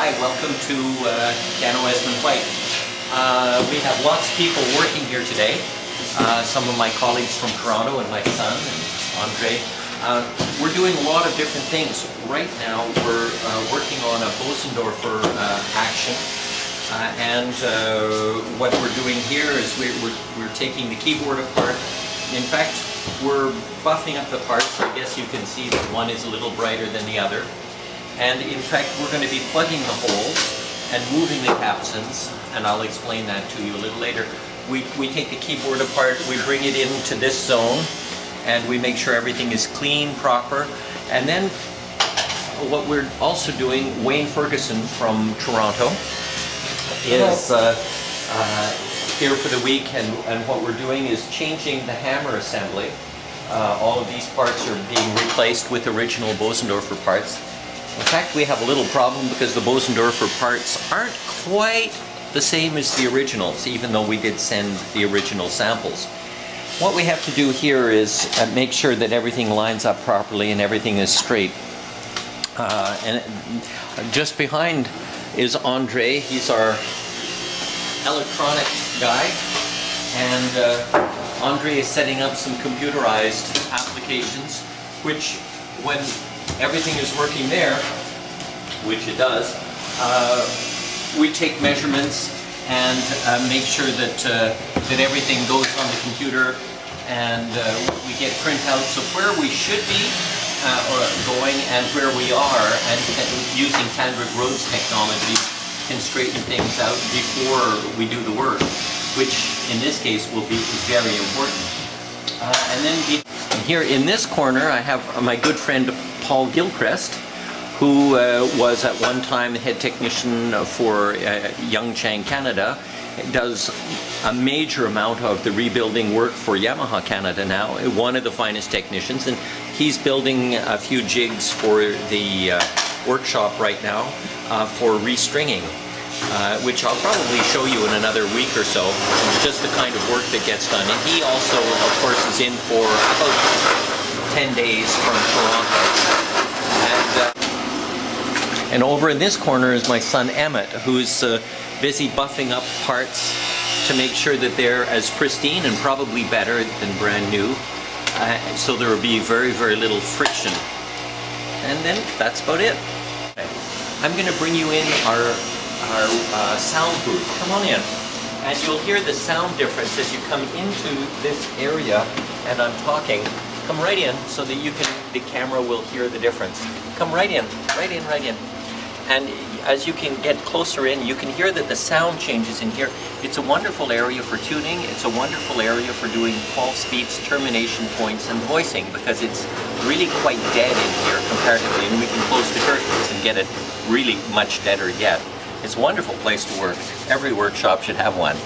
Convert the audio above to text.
Hi, welcome to Piano Esmonde White. We have lots of people working here today. Some of my colleagues from Toronto and my son, and Andre. We're doing a lot of different things. Right now we're working on a Bosendorfer action. What we're doing here is we're taking the keyboard apart. In fact, we're buffing up the parts. I guess you can see that one is a little brighter than the other. And in fact, we're going to be plugging the holes and moving the capstans, and I'll explain that to you a little later. We take the keyboard apart, we bring it into this zone, and we make sure everything is clean, proper. And then what we're also doing, Wayne Ferguson from Toronto is here for the week, and what we're doing is changing the hammer assembly. All of these parts are being replaced with original Bosendorfer parts. In fact, we have a little problem because the Bosendorfer parts aren't quite the same as the originals, even though we did send the original samples. What we have to do here is make sure that everything lines up properly and everything is straight. And just behind is Andre. He's our electronic guy, and Andre is setting up some computerized applications, which when everything is working there, which it does, we take measurements and make sure that everything goes on the computer, and we get printouts of where we should be going and where we are, and using Tandrick Rhodes technology can straighten things out before we do the work, which in this case will be very important. And then here in this corner I have my good friend Paul Gilchrist, who was at one time the head technician for Youngchang Canada. Does a major amount of the rebuilding work for Yamaha Canada now, one of the finest technicians, and he's building a few jigs for the workshop right now for restringing, which I'll probably show you in another week or so, just the kind of work that gets done. And he also, of course, is in for about 10 days from Toronto. And over in this corner is my son Emmett, who's busy buffing up parts to make sure that they're as pristine and probably better than brand new, so there will be very, very little friction. And then that's about it. I'm going to bring you in our sound booth. Come on in. And you'll hear the sound difference as you come into this area and I'm talking. Come right in so that the camera will hear the difference. Come right in, right in, right in. And as you can get closer in, you can hear that the sound changes in here. It's a wonderful area for tuning. It's a wonderful area for doing false beats, termination points, and voicing, because it's really quite dead in here comparatively, and we can close the curtains and get it really much deader yet. It's a wonderful place to work. Every workshop should have one.